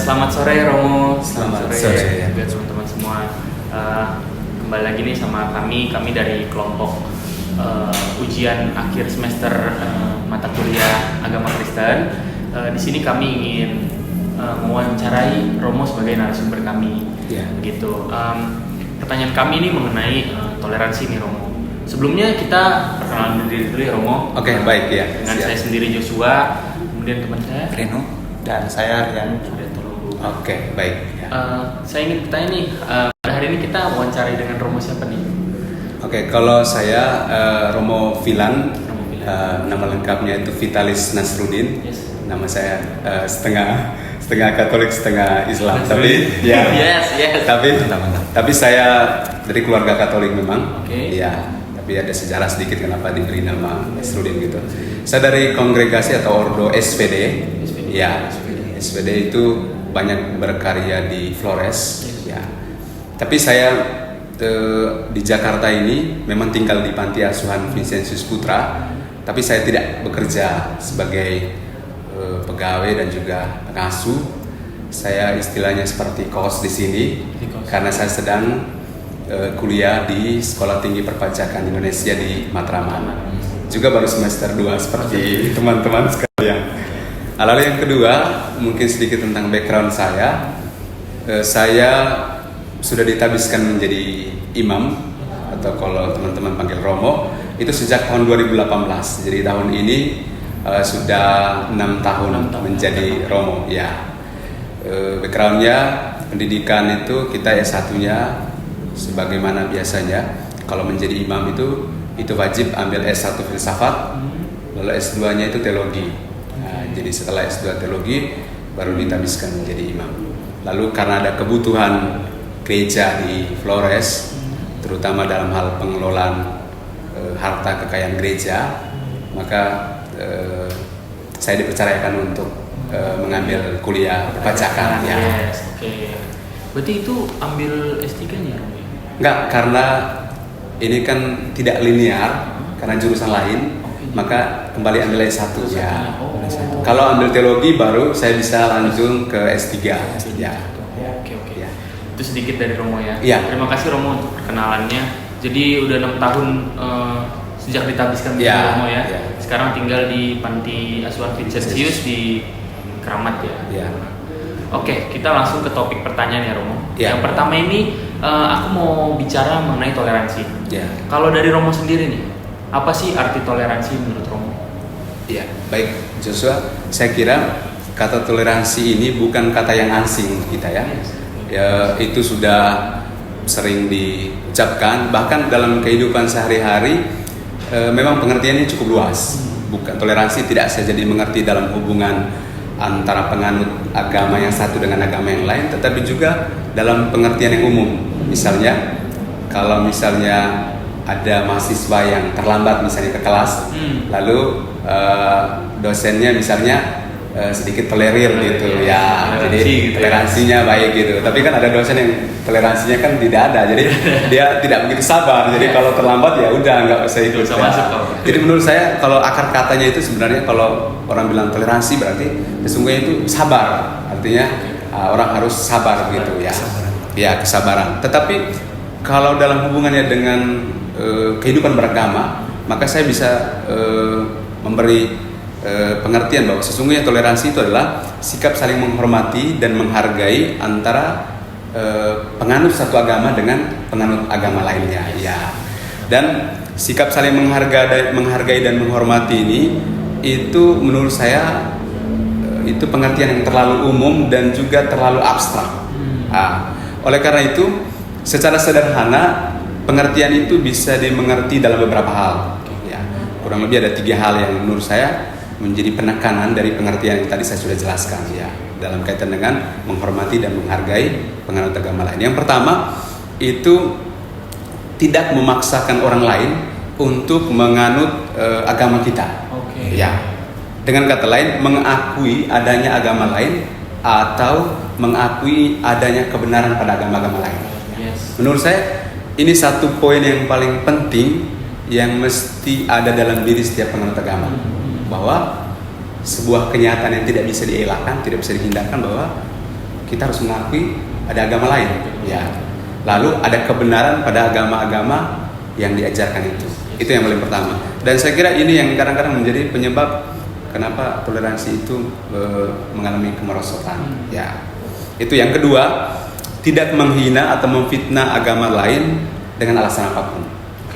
Selamat sore Romo, Selamat sore. juga teman-teman semua. Kembali lagi nih sama kami dari kelompok ujian akhir semester mata kuliah agama Kristen. Di sini kami ingin mewawancarai Romo sebagai narasumber kami. Begitu. Pertanyaan kami ini mengenai toleransi nih Romo. Sebelumnya kita perkenalan diri dulu ya Romo. Oke, baik ya. Dengan saya sendiri Joshua, kemudian teman saya Reno. Dan saya Rian. Oke, baik. Saya ingin bertanya nih, pada hari ini kita wawancarai dengan Romo siapa nih? Oke, kalau saya Romo Filan, Romo Filan. nama lengkapnya itu Vitalis Nasrudin. Yes. Nama saya setengah Katolik, setengah Islam. Tapi ya, Yes. tapi saya dari keluarga Katolik memang. Oke. Iya. Tapi ada sejarah sedikit kenapa diberi nama Nasrudin gitu. Saya dari kongregasi atau ordo SPD. Ya, SPD itu banyak berkarya di Flores. Ya. Tapi saya di Jakarta ini memang tinggal di Panti Asuhan Vincentius Putra. Tapi saya tidak bekerja sebagai pegawai dan juga pengasuh. Saya istilahnya seperti kos di sini karena saya sedang kuliah di Sekolah Tinggi Perpajakan Indonesia di Matraman. Juga baru semester 2 seperti teman-teman sekalian. Lalu yang kedua, mungkin sedikit tentang background saya. Saya sudah ditabiskan menjadi imam atau kalau teman-teman panggil Romo itu sejak tahun 2018. Jadi tahun ini sudah 6 tahun menjadi Romo. Ya, backgroundnya pendidikan itu kita S1-nya sebagaimana biasanya kalau menjadi imam itu wajib ambil S1 filsafat, lalu S2-nya itu teologi. Jadi setelah S2 teologi baru ditabiskan menjadi imam. Lalu karena ada kebutuhan gereja di Flores, terutama dalam hal pengelolaan harta kekayaan gereja, maka saya dipercayakan untuk mengambil kuliah perpajakan. Ya. Yes, oke. Berarti itu ambil S3-nya Romo? Enggak, karena ini kan tidak linear, karena jurusan lain, maka kembali ambil S1 ya. Kalau ambil teologi baru saya bisa lanjut ke S3. Ya. Oke. Ya. Itu sedikit dari Romo ya. Ya. Terima kasih Romo untuk perkenalannya. Jadi udah 6 tahun sejak ditabiskan menjadi Romo ya. Sekarang tinggal di Panti Asuhan Vincentius di Keramat ya. Ya. Oke, kita langsung ke topik pertanyaan ya Romo. Ya. Yang pertama ini aku mau bicara mengenai toleransi. Ya. Kalau dari Romo sendiri nih, apa sih arti toleransi menurut Romo? Ya, baik Joshua. Saya kira kata toleransi ini bukan kata yang asing kita ya. Ya, itu sudah sering diucapkan bahkan dalam kehidupan sehari-hari. Memang pengertiannya cukup luas. Bukan toleransi tidak saja dimengerti dalam hubungan antara penganut agama yang satu dengan agama yang lain, tetapi juga dalam pengertian yang umum. Misalnya, kalau misalnya ada mahasiswa yang terlambat misalnya ke kelas, lalu dosennya misalnya sedikit tolerir gitu ya, jadi gitu toleransinya baik gitu. Tapi kan ada dosen yang toleransinya kan tidak ada, jadi dia tidak begitu sabar. Jadi kalau terlambat ya udah nggak usah ikut. Jadi menurut saya kalau akar katanya itu sebenarnya kalau orang bilang toleransi berarti sesungguhnya itu sabar. Artinya orang harus sabar gitu ya. Ya, kesabaran. Tetapi kalau dalam hubungannya dengan kehidupan beragama, maka saya bisa memberi pengertian bahwa sesungguhnya toleransi itu adalah sikap saling menghormati dan menghargai antara penganut satu agama dengan penganut agama lainnya. Ya. Dan sikap saling menghargai dan menghormati ini itu menurut saya itu pengertian yang terlalu umum dan juga terlalu abstrak. Oleh karena itu, secara sederhana pengertian itu bisa dimengerti dalam beberapa hal. Ya, kurang lebih ada 3 hal yang menurut saya menjadi penekanan dari pengertian yang tadi saya sudah jelaskan ya, dalam kaitan dengan menghormati dan menghargai penganut agama lain. Yang pertama itu tidak memaksakan orang lain untuk menganut agama kita. Ya, dengan kata lain mengakui adanya agama lain atau mengakui adanya kebenaran pada agama-agama lain. Menurut saya ini satu poin yang paling penting yang mesti ada dalam diri setiap penganut agama, bahwa sebuah kenyataan yang tidak bisa dielakkan, tidak bisa dihindarkan bahwa kita harus mengakui ada agama lain. Ya. Lalu ada kebenaran pada agama-agama yang diajarkan itu. Itu yang paling pertama. Dan saya kira ini yang kadang-kadang menjadi penyebab kenapa toleransi itu mengalami kemerosotan. Ya. Itu yang kedua, tidak menghina atau memfitnah agama lain dengan alasan apapun.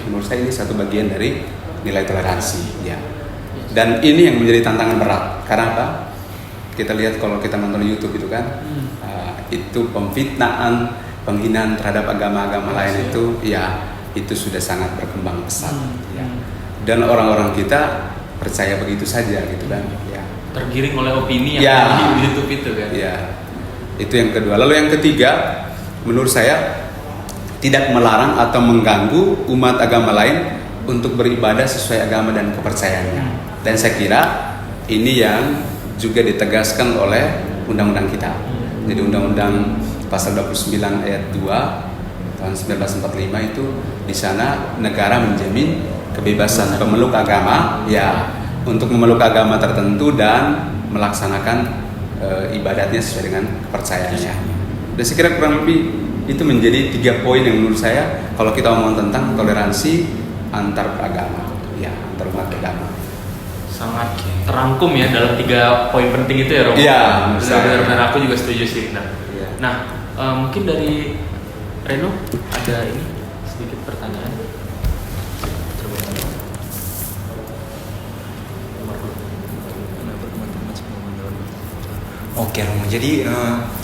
Menurut saya ini satu bagian dari nilai toleransi. Ya. Dan ini yang menjadi tantangan berat. Karena apa? Kita lihat kalau kita nonton YouTube itu kan, itu pemfitnaan, penghinaan terhadap agama-agama lain itu, ya itu sudah sangat berkembang pesat. Ya. Dan orang-orang kita percaya begitu saja gitu kan. Ya. Tergiring oleh opini yang ada di YouTube itu kan. Ya. Itu yang kedua. Lalu yang ketiga, menurut saya tidak melarang atau mengganggu umat agama lain untuk beribadah sesuai agama dan kepercayaannya. Dan saya kira ini yang juga ditegaskan oleh undang-undang kita. Jadi undang-undang pasal 29 ayat 2 tahun 1945 itu di sana negara menjamin kebebasan pemeluk agama ya untuk memeluk agama tertentu dan melaksanakan ibadatnya sesuai dengan kepercayaannya. Dan saya kira kurang lebih itu menjadi 3 poin yang menurut saya kalau kita ngomong tentang toleransi antar agama, ya antar umat agama. Sangat terangkum ya dalam 3 poin penting itu ya Romo. Iya. Benar-benar aku juga setuju sih. Ya. Nah, mungkin dari Reno ada ini sedikit pertanyaan. Oke Romo, jadi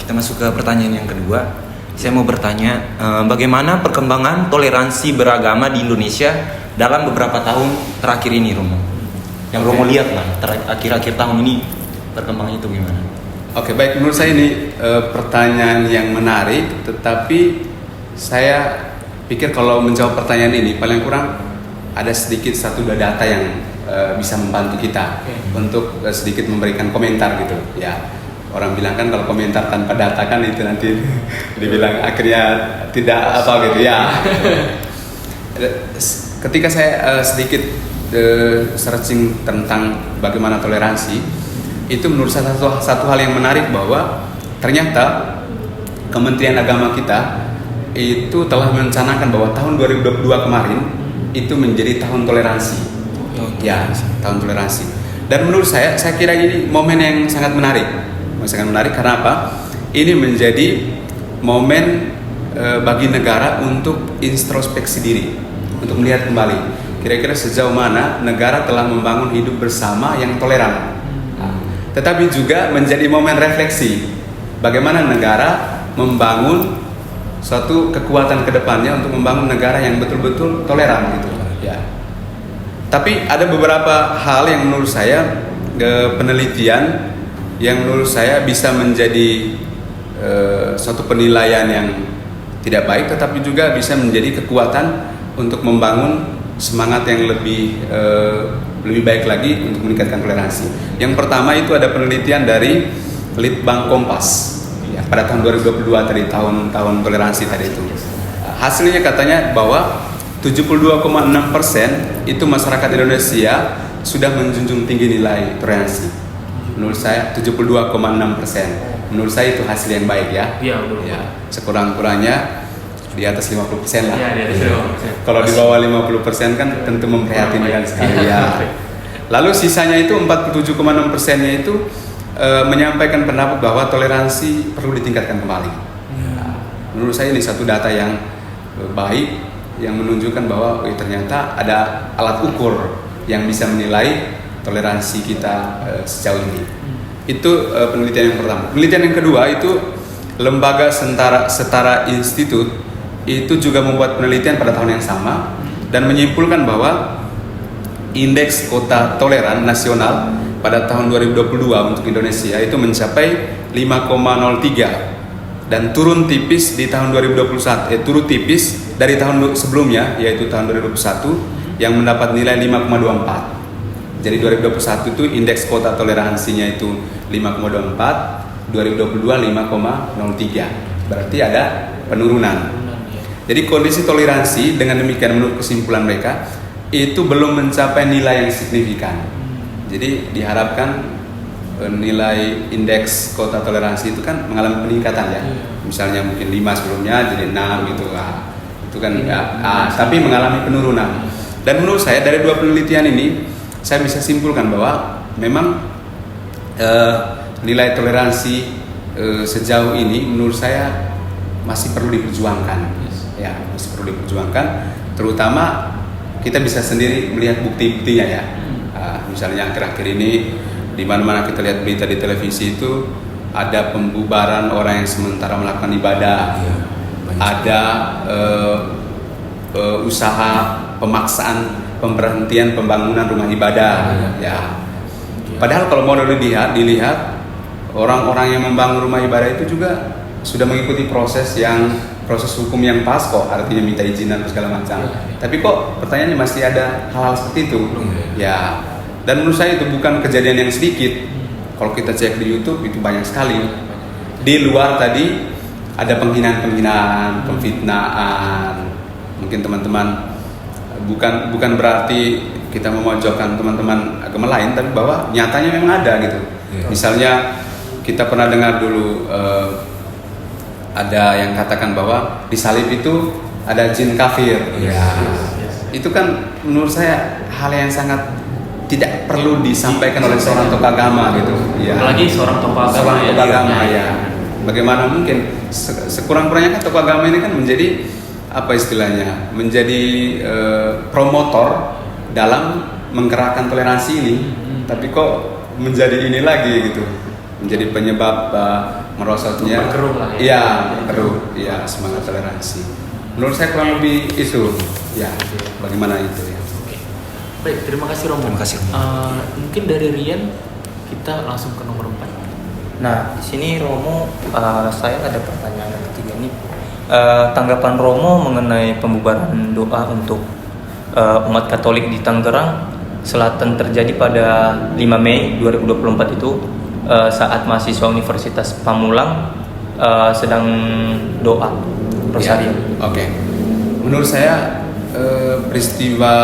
kita masuk ke pertanyaan yang kedua. Saya mau bertanya, bagaimana perkembangan toleransi beragama di Indonesia dalam beberapa tahun terakhir ini Romo? Yang Romo lihat lah, akhir-akhir tahun ini perkembangannya itu gimana? Oke, baik, menurut saya ini pertanyaan yang menarik, tetapi saya pikir kalau menjawab pertanyaan ini paling kurang ada sedikit 1-2 data yang bisa membantu kita untuk sedikit memberikan komentar gitu ya. Orang bilang kan kalau komentar tanpa data kan itu nanti dibilang akhirnya tidak apa gitu ya. Ketika saya sedikit searching tentang bagaimana toleransi, itu menurut saya satu hal yang menarik bahwa ternyata Kementerian Agama kita itu telah merencanakan bahwa tahun 2022 kemarin itu menjadi tahun toleransi. Ya, tahun toleransi. Dan menurut saya kira ini momen yang sangat menarik. Sangat menarik karena apa? Ini menjadi momen bagi negara untuk introspeksi diri, untuk melihat kembali kira-kira sejauh mana negara telah membangun hidup bersama yang toleran. Tetapi juga menjadi momen refleksi bagaimana negara membangun suatu kekuatan kedepannya untuk membangun negara yang betul-betul toleran gitu ya. Tapi ada beberapa hal yang menurut saya penelitian yang menurut saya bisa menjadi suatu penilaian yang tidak baik, tetapi juga bisa menjadi kekuatan untuk membangun semangat yang lebih baik lagi untuk meningkatkan toleransi. Yang pertama itu ada penelitian dari Litbang Kompas ya, pada tahun 2022 tadi, tahun toleransi tadi itu. Hasilnya katanya bahwa 72,6% itu masyarakat Indonesia sudah menjunjung tinggi nilai toleransi. Menurut saya 72,6%. Menurut saya itu hasil yang baik ya. Iya, betul. Ya, sekurang-kurangnya di atas 50% lah. Iya, di atas 50%. Kalau di bawah 50% kan tentu memprihatinkan sekali ya. Lalu sisanya itu 47,6%-nya itu menyampaikan pendapat bahwa toleransi perlu ditingkatkan kembali. Nah, menurut saya ini satu data yang baik yang menunjukkan bahwa ternyata ada alat ukur yang bisa menilai toleransi kita sejauh ini. Itu penelitian yang pertama. Penelitian yang kedua itu Lembaga Setara Institute itu juga membuat penelitian pada tahun yang sama dan menyimpulkan bahwa indeks kota toleran nasional pada tahun 2022 untuk Indonesia itu mencapai 5,03 dan turun tipis di tahun 2021. Turun tipis dari tahun sebelumnya yaitu tahun 2021 yang mendapat nilai 5,24. Jadi 2021 itu indeks kota toleransinya itu 5,24, 2022 5,03. Berarti ada penurunan. Jadi kondisi toleransi dengan demikian menurut kesimpulan mereka itu belum mencapai nilai yang signifikan. Jadi diharapkan nilai indeks kota toleransi itu kan mengalami peningkatan ya. Misalnya mungkin 5 sebelumnya jadi 6 gitu lah. Itu kan tapi mengalami penurunan. Dan menurut saya dari 2 penelitian ini saya bisa simpulkan bahwa memang nilai toleransi sejauh ini menurut saya masih perlu diperjuangkan. Ya, masih perlu diperjuangkan, terutama kita bisa sendiri melihat bukti-buktinya ya. Misalnya akhir-akhir ini di mana-mana kita lihat berita di televisi itu ada pembubaran orang yang sementara melakukan ibadah, ada usaha pemaksaan pemberhentian pembangunan rumah ibadah, ya. Padahal kalau mau dilihat orang-orang yang membangun rumah ibadah itu juga sudah mengikuti proses hukum yang pas kok, artinya minta izin dan segala macam. Tapi kok pertanyaannya masih ada hal-hal seperti itu, ya. Dan menurut saya itu bukan kejadian yang sedikit. Kalau kita cek di YouTube itu banyak sekali. Di luar tadi ada penghinaan, pemfitnaan. Mungkin teman-teman bukan berarti kita memojokkan teman-teman agama lain, tapi bahwa nyatanya memang ada gitu. Misalnya kita pernah dengar dulu ada yang katakan bahwa di salib itu ada jin kafir. Itu kan menurut saya hal yang sangat tidak perlu disampaikan oleh seorang tokoh agama gitu. Apalagi seorang tokoh agama ya. Bagaimana mungkin sekurang-kurangnya kan tokoh agama ini kan menjadi apa istilahnya? Menjadi promotor dalam menggerakkan toleransi ini. Tapi kok menjadi ini lagi gitu. Menjadi penyebab merosotnya. Berkeruh ya semangat toleransi. Menurut saya kurang lebih itu. Ya, bagaimana itu ya. Baik, terima kasih Romo. Terima kasih. Mungkin dari Rian kita langsung ke nomor 4. Nah, di sini Romo, saya ada pertanyaan yang ketiga nih. Tanggapan Romo mengenai pembubaran doa untuk umat Katolik di Tangerang Selatan terjadi pada 5 Mei 2024 itu saat mahasiswa Universitas Pamulang sedang doa Rosario. Oke. Menurut saya peristiwa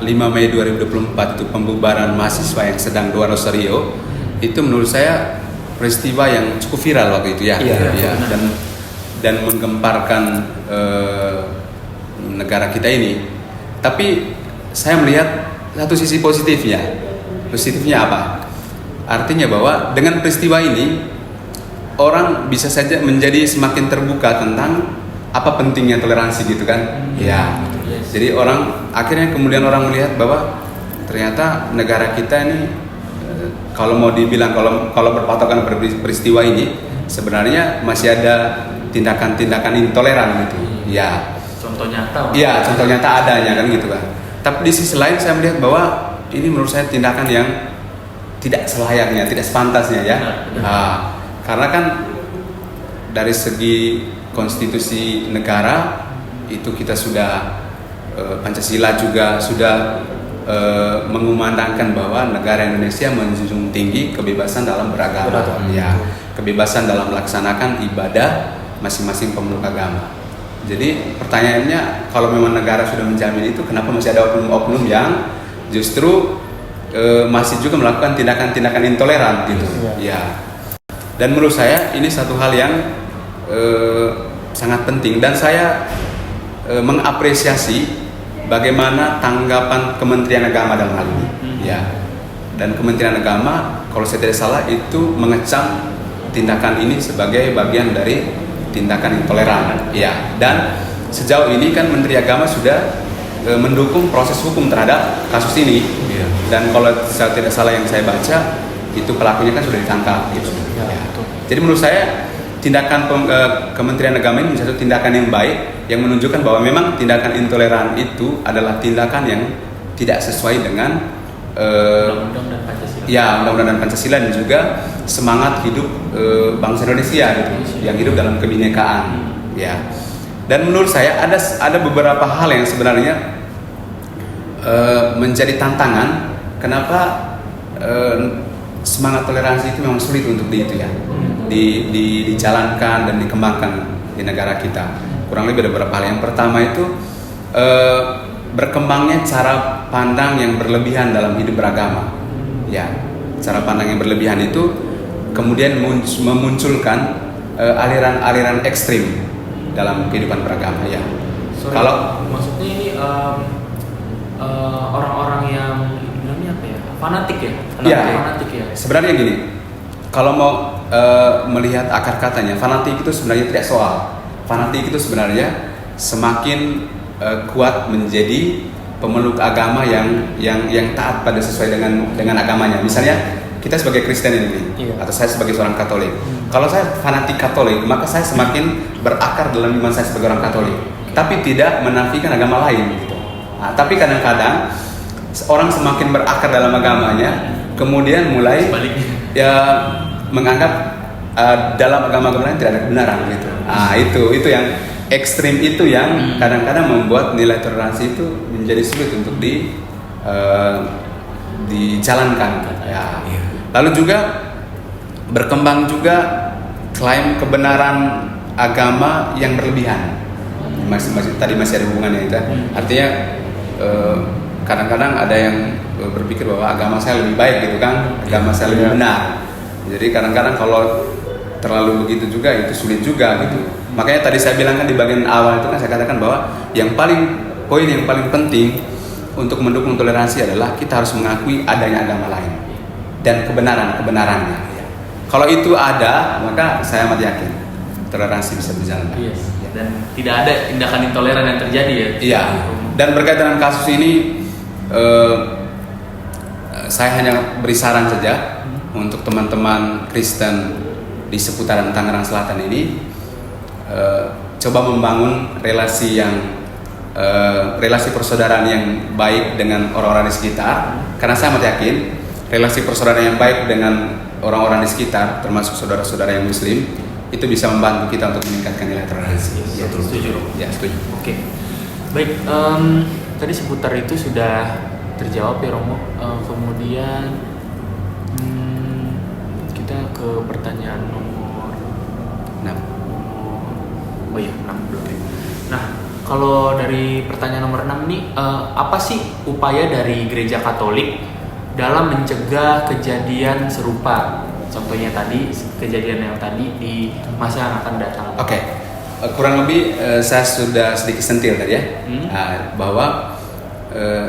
5 Mei 2024 itu pembubaran mahasiswa yang sedang doa Rosario itu menurut saya peristiwa yang cukup viral waktu itu ya. Dan menggemparkan negara kita ini. Tapi saya melihat satu sisi positifnya. Positifnya apa? Artinya bahwa dengan peristiwa ini orang bisa saja menjadi semakin terbuka tentang apa pentingnya toleransi gitu kan. Jadi akhirnya kemudian orang melihat bahwa ternyata negara kita ini kalau mau dibilang kalau berpatokan pada peristiwa ini sebenarnya masih ada tindakan-tindakan intoleran gitu. Contoh nyata. Contoh nyata adanya kan gitu kan. Tapi di sisi lain saya melihat bahwa ini menurut saya tindakan yang tidak selayaknya, tidak sepantasnya ya. Karena kan dari segi konstitusi negara itu kita sudah Pancasila juga sudah mengumandangkan bahwa negara Indonesia menjunjung tinggi kebebasan dalam beragama, kebebasan dalam melaksanakan ibadah masing-masing pemeluk agama. Jadi pertanyaannya, kalau memang negara sudah menjamin itu, kenapa masih ada oknum-oknum yang justru masih juga melakukan tindakan-tindakan intoleran gitu? Dan menurut saya ini satu hal yang sangat penting, dan saya mengapresiasi bagaimana tanggapan Kementerian Agama dalam hal ini. Dan Kementerian Agama kalau saya tidak salah itu mengecam tindakan ini sebagai bagian dari tindakan intoleran. Dan sejauh ini kan Menteri Agama sudah mendukung proses hukum terhadap kasus ini. Dan kalau saya tidak salah yang saya baca itu pelakunya kan sudah ditangkap gitu. Jadi menurut saya tindakan Kementerian Agama ini menjadi tindakan yang baik yang menunjukkan bahwa memang tindakan intoleran itu adalah tindakan yang tidak sesuai dengan Undang-Undang dan Pancasila. Undang-Undang dan Pancasila, dan juga semangat hidup bangsa Indonesia gitu, yang hidup dalam kebinekaan. Dan menurut saya ada beberapa hal yang sebenarnya menjadi tantangan. Kenapa semangat toleransi itu memang sulit untuk dijalankan dan dikembangkan di negara kita. Kurang lebih ada beberapa hal. Yang pertama itu berkembangnya cara pandang yang berlebihan dalam hidup beragama. cara pandang yang berlebihan itu kemudian memunculkan aliran-aliran ekstrim dalam kehidupan beragama ya. Sorry, Kalau maksudnya ini orang-orang yang bilangnya apa ya? Fanatik ya? Iya. Fanatik ya. Sebenarnya gini, kalau mau melihat akar katanya, fanatik itu sebenarnya tidak soal. Fanatik itu sebenarnya semakin kuat menjadi pemeluk agama yang taat pada sesuai dengan agamanya. Misalnya kita sebagai Kristen ini, atau saya sebagai seorang Katolik. Kalau saya fanatik Katolik, maka saya semakin berakar dalam iman saya sebagai orang Katolik. Tapi tidak menafikan agama lain. Gitu. Nah, tapi kadang-kadang orang semakin berakar dalam agamanya, kemudian mulai ya menganggap dalam agama lain tidak ada kebenaran gitu. Nah, itu yang ekstrim itu yang kadang-kadang membuat nilai toleransi itu menjadi sulit untuk dijalankan. Ya. Lalu juga berkembang juga klaim kebenaran agama yang berlebihan. Tadi masih ada hubungannya itu. Artinya kadang-kadang ada yang berpikir bahwa agama saya lebih baik gitu kan, agama saya lebih benar. Jadi kadang-kadang kalau terlalu begitu juga itu sulit juga gitu. Makanya tadi saya bilang kan di bagian awal itu kan saya katakan bahwa poin yang paling penting untuk mendukung toleransi adalah kita harus mengakui adanya agama lain dan kebenarannya. Kalau itu ada, maka saya amat yakin toleransi bisa berjalan. Yes. Dan tidak ada tindakan intoleran yang terjadi ya. Iya. Dan berkaitan dengan kasus ini, saya hanya beri saran saja untuk teman-teman Kristen di seputaran Tangerang Selatan ini, coba membangun relasi persaudaraan yang baik dengan orang-orang di sekitar. Karena saya amat yakin relasi persaudaraan yang baik dengan orang-orang di sekitar, termasuk saudara-saudara yang Muslim, itu bisa membantu kita untuk meningkatkan nilai toleransi. Ya, setuju. Ya, setuju. Oke. Baik, tadi seputar itu sudah terjawab ya Romo. Kemudian kita ke pertanyaan nomor 6. Oh iya, 6 dulu. Nah, kalau dari pertanyaan nomor 6 nih, apa sih upaya dari Gereja Katolik dalam mencegah kejadian serupa? Contohnya tadi, kejadian yang tadi di masa yang akan datang. Oke. Kurang lebih saya sudah sedikit sentil tadi ya, bahwa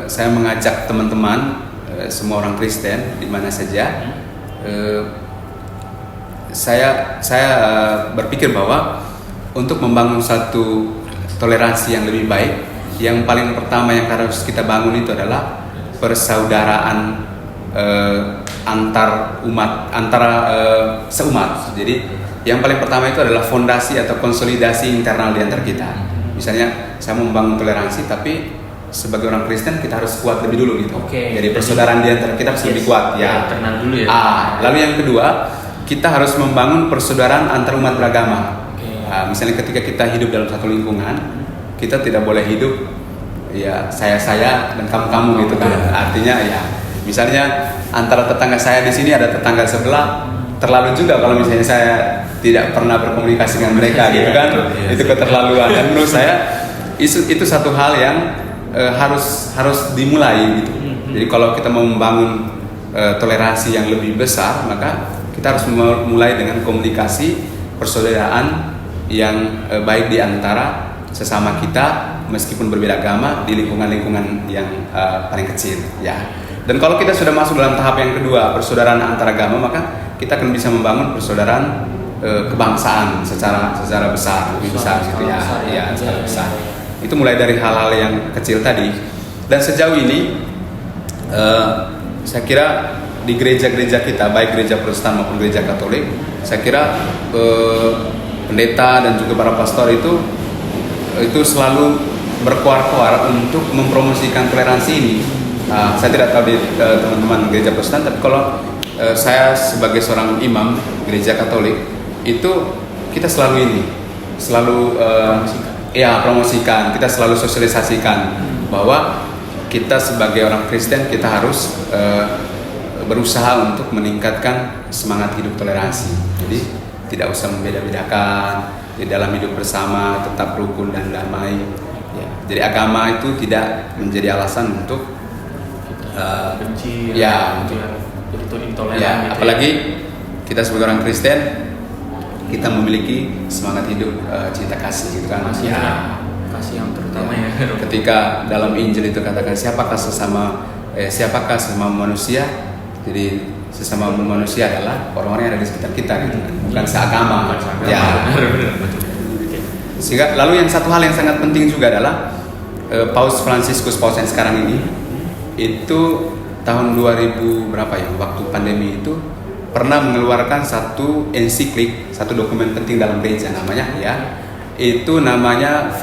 saya mengajak teman-teman, semua orang Kristen di mana saja, saya berpikir bahwa untuk membangun satu toleransi yang lebih baik, yang paling pertama yang harus kita bangun itu adalah persaudaraan seumat. Jadi yang paling pertama itu adalah fondasi atau konsolidasi internal di antara kita. Misalnya saya mau membangun toleransi, tapi sebagai orang Kristen kita harus kuat lebih dulu gitu. Jadi persaudaraan di antara kita harus lebih kuat ya. Internal dulu ya. Lalu yang kedua, kita harus membangun persaudaraan antar umat beragama. Misalnya ketika kita hidup dalam satu lingkungan, kita tidak boleh hidup ya saya dan kamu gitu kan. Artinya ya, misalnya antara tetangga saya di sini ada tetangga sebelah, terlalu juga kalau misalnya saya tidak pernah berkomunikasi dengan mereka gitu kan. Itu keterlaluan. Dan menurut saya itu satu hal yang harus dimulai gitu. Jadi kalau kita mau membangun toleransi yang lebih besar, maka kita harus mulai dengan komunikasi persaudaraan yang baik di antara sesama kita meskipun berbeda agama di lingkungan-lingkungan yang paling kecil ya. Dan kalau kita sudah masuk dalam tahap yang kedua, persaudaraan antar agama, maka kita akan bisa membangun persaudaraan kebangsaan secara besar, lebih besar gitu ya. Ya, secara besar. Itu mulai dari hal-hal yang kecil tadi. Dan sejauh ini saya kira di gereja-gereja kita, baik gereja Protestan maupun gereja Katolik, saya kira pendeta dan juga para pastor itu selalu berkoar-koar untuk mempromosikan toleransi ini. Saya tidak tahu di teman-teman gereja Protestan, tapi kalau saya sebagai seorang imam gereja Katolik itu kita selalu promosikan, kita selalu sosialisasikan bahwa kita sebagai orang Kristen kita harus berusaha untuk meningkatkan semangat hidup toleransi. Jadi tidak usah membeda-bedakan, di dalam hidup bersama tetap rukun dan damai. Ya. Jadi agama itu tidak menjadi alasan untuk benci. Ya, untuk begitu intoleran Ya, gitu. apalagi kita sebagai orang Kristen, kita memiliki semangat hidup cinta kasih gitu kan. Kasih, Ya. kasih yang terutama ya. Ketika dalam Injil itu katakan siapakah sesama manusia, jadi sesama manusia adalah orang-orang yang ada di sekitar kita gitu kan, bukan seagama. Bukan seagama. Ya. Benar, betul. Oke. Sehingga lalu yang satu hal yang sangat penting juga adalah Paus Fransiskus, Paus yang sekarang ini itu tahun 2000 berapa ya, waktu pandemi itu pernah mengeluarkan satu ensiklik, satu dokumen penting dalam gereja namanya ya, itu namanya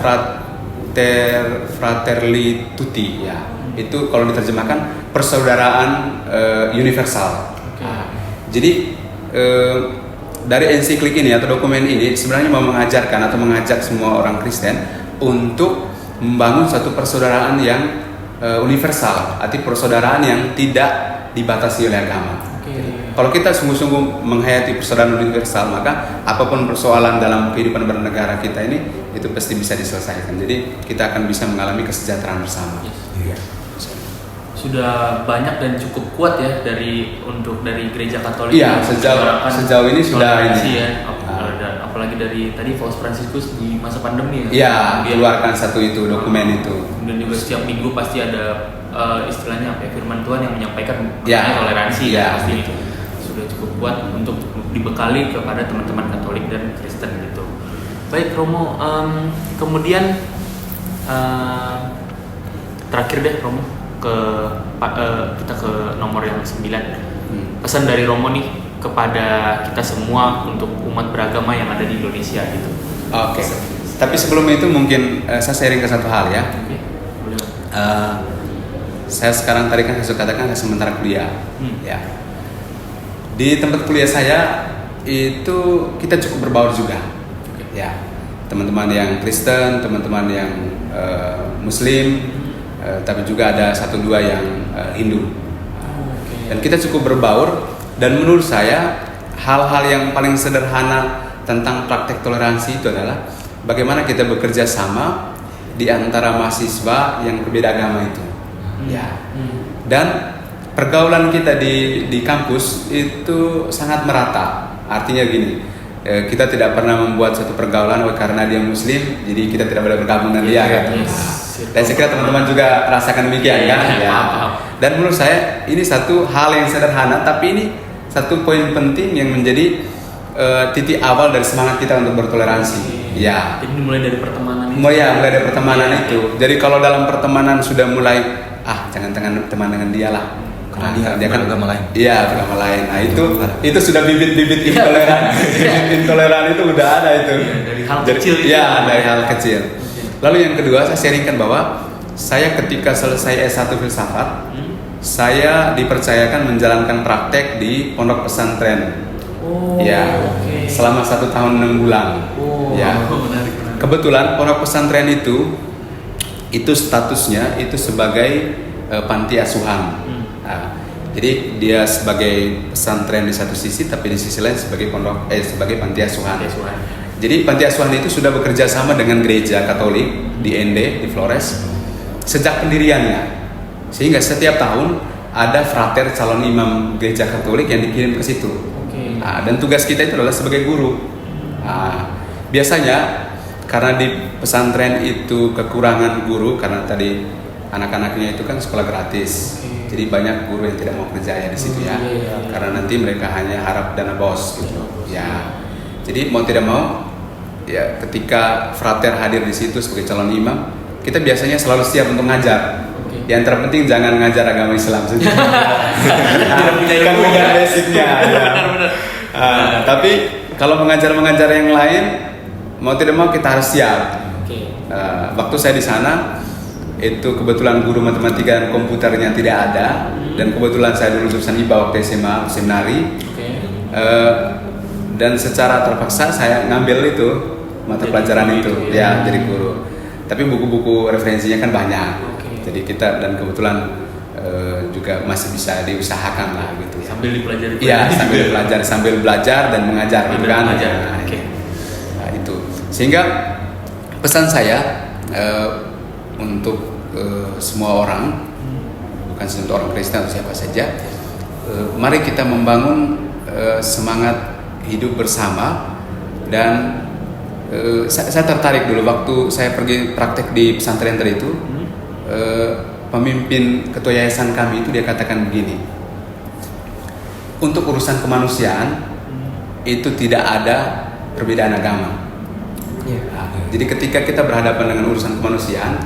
Fratelli Tutti ya. Itu kalau diterjemahkan persaudaraan universal. Okay. Jadi dari ensiklik ini atau dokumen ini sebenarnya mau mengajarkan atau mengajak semua orang Kristen untuk membangun satu persaudaraan yang universal, arti persaudaraan yang tidak dibatasi oleh agama. Okay. Kalau kita sungguh-sungguh menghayati persaudaraan universal, maka apapun persoalan dalam kehidupan bernegara kita ini itu pasti bisa diselesaikan. Jadi kita akan bisa mengalami kesejahteraan bersama. Yes. Sudah banyak dan cukup kuat ya dari gereja Katolik. Iya, menyuarakan sejauh ini sudah toleransi ini. ya. Dan apalagi dari tadi Paus Fransiskus di masa pandemi ya. Iya, Dia keluarkan satu itu dokumen itu. Dan juga setiap minggu pasti ada istilahnya apa ya, firman Tuhan yang menyampaikan Ya. mengenai toleransi Ya. ya, pasti itu sudah cukup kuat untuk dibekali kepada teman-teman Katolik dan Kristen gitu. Baik Romo, kemudian terakhir deh Romo kita ke nomor yang 9. Pesan dari Romo nih kepada kita semua untuk umat beragama yang ada di Indonesia gitu. Oke. Tapi sebelum itu mungkin saya sharing ke satu hal ya. Oke, boleh. Saya sekarang tadi kan saya katakan saya sementara kuliah. Ya. Di tempat kuliah saya itu kita cukup berbaur juga. Ya. Teman-teman yang Kristen, teman-teman yang Muslim, tapi juga ada 1-2 yang Hindu. Dan kita cukup berbaur, dan menurut saya hal-hal yang paling sederhana tentang praktek toleransi itu adalah bagaimana kita bekerja sama di antara mahasiswa yang berbeda agama itu. Ya. Dan pergaulan kita di kampus itu sangat merata. Artinya gini, kita tidak pernah membuat satu pergaulan karena dia Muslim, jadi kita tidak boleh bergabung dengan dia kan. Dan saya kira teman-teman juga rasakan demikian kan? Ya. Dan menurut saya ini satu hal yang sederhana, tapi ini satu poin penting yang menjadi titik awal dari semangat kita untuk bertoleransi. Ya. Jadi mulai dari pertemanan itu. Mulai dari pertemanan itu. Jadi kalau dalam pertemanan sudah mulai jangan teman dengan dia lah. Karena dia kan agama lain. Iya, agama lain. Nah, itu sudah bibit-bibit intoleran. Intoleran itu udah ada itu. Dari hal kecil itu. Iya, dari hal kecil. Lalu yang kedua saya sharingkan bahwa saya ketika selesai S1 filsafat, saya dipercayakan menjalankan praktek di pondok pesantren. Ya, okay. Selama 1 tahun 6 bulan. Ya. Menarik. Kebetulan pondok pesantren itu statusnya itu sebagai panti asuhan. Nah, jadi dia sebagai pesantren di satu sisi, tapi di sisi lain sebagai sebagai panti asuhan. Jadi panti asuhan itu sudah bekerja sama dengan gereja Katolik di Ende, di Flores sejak pendiriannya. Sehingga setiap tahun ada frater calon imam gereja Katolik yang dikirim ke situ. Okay. Nah, dan tugas kita itu adalah sebagai guru. Nah, biasanya karena di pesantren itu kekurangan guru karena tadi anak-anaknya itu kan sekolah gratis. Okay. Jadi banyak guru yang tidak mau kerja ya di situ ya. Iya. Karena nanti mereka hanya harap dana bos gitu. Ya. Jadi mau tidak mau ya ketika frater hadir di situ sebagai calon imam, kita biasanya selalu siap untuk ngajar. Okay. Yang terpenting jangan ngajar agama Islam saja. Tidak punya Kan ilmu. punya basicnya. Benar-benar. Tapi kalau mengajar yang lain, mau tidak mau kita harus siap. Okay. Waktu saya di sana itu kebetulan guru matematika dan komputernya tidak ada, dan kebetulan saya dulu jurusan IPA waktu SMA seminari. Okay. Dan secara terpaksa saya ngambil itu mata Jadi pelajaran guru itu itu, ya ya. jadi guru. Tapi buku-buku referensinya kan banyak. Okay. Jadi kita dan kebetulan juga masih bisa diusahakan lah gitu ya. Sambil dipelajari. Iya, sambil belajar dan mengajar gitu kan. Belajar. Nah, Oke. nah, itu. Sehingga pesan saya untuk semua orang, bukan semua orang Kristen atau siapa saja, mari kita membangun semangat hidup bersama. Dan saya tertarik dulu waktu saya pergi praktek di pesantren tadi itu, pemimpin ketua yayasan kami itu dia katakan begini, untuk urusan kemanusiaan itu tidak ada perbedaan agama. Nah, jadi ketika kita berhadapan dengan urusan kemanusiaan,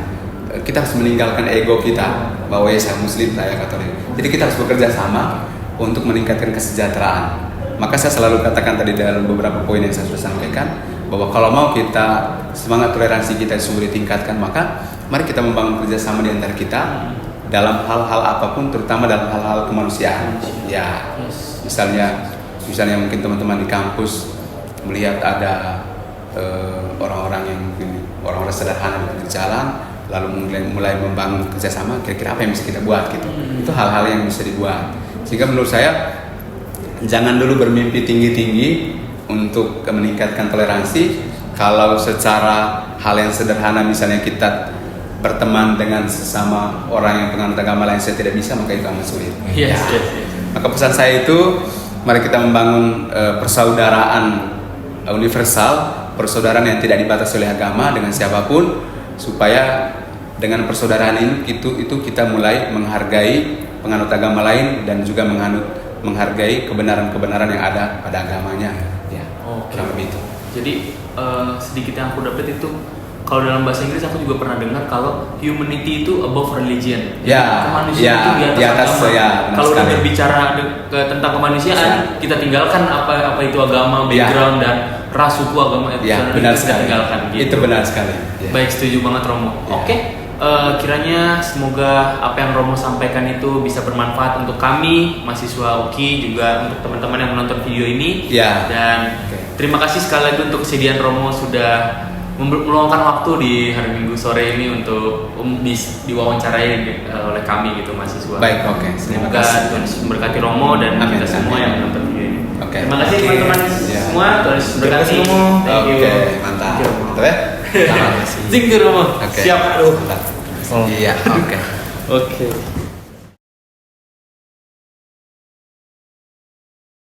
kita harus meninggalkan ego kita bahwa ya saya Muslim, saya Katolik. Jadi kita harus bekerja sama untuk meningkatkan kesejahteraan. Maka saya selalu katakan tadi dalam beberapa poin yang saya sudah sampaikan, bahwa kalau mau kita semangat toleransi kita sungguh ditingkatkan, maka mari kita membangun kerjasama di antara kita dalam hal-hal apapun, terutama dalam hal-hal kemanusiaan. Ya, misalnya mungkin teman-teman di kampus melihat ada orang-orang yang mungkin orang-orang sederhana di jalan, lalu mulai membangun kerjasama, kira-kira apa yang bisa kita buat gitu. Itu hal-hal yang bisa dibuat. Sehingga menurut saya jangan dulu bermimpi tinggi-tinggi untuk meningkatkan toleransi. Kalau secara hal yang sederhana, misalnya kita berteman dengan sesama orang yang penganut agama lain saya tidak bisa, maka itu amat sulit. Yes. Maka pesan saya itu, mari kita membangun persaudaraan universal, persaudaraan yang tidak dibatasi oleh agama dengan siapapun, supaya dengan persaudaraan ini itu kita mulai menghargai penganut agama lain dan juga menghargai kebenaran-kebenaran yang ada pada agamanya. Ya, kurang lebih itu. Jadi sedikit yang aku dapat itu, kalau dalam bahasa Inggris aku juga pernah dengar kalau humanity itu above religion. Ya, kemanusiaan itu di atas agama. Ya, kalau udah sekali. berbicara tentang kemanusiaan, kita tinggalkan apa itu agama, background dan ras, suku, agama itu benar kita sekali. tinggalkan. Gitu. Itu benar sekali. Ya. Baik, setuju banget Romo. Ya. Oke. Kiranya semoga apa yang Romo sampaikan itu bisa bermanfaat untuk kami mahasiswa UKI, juga untuk teman-teman yang menonton video ini. Ya. Dan terima kasih sekali lagi untuk kesediaan Romo sudah meluangkan waktu di hari Minggu sore ini untuk diwawancarai oleh kami gitu mahasiswa. Baik, oke. Semoga Tuhan Yesus memberkati Romo dan kita semua yang menonton video ini. Oke. Terima kasih teman-teman semua. Tuhan Yesus memberkati. Thank you. Oke, mantap. Mantap ya. Thank you Romo. Oke. Siap. Iya, oke. Oke.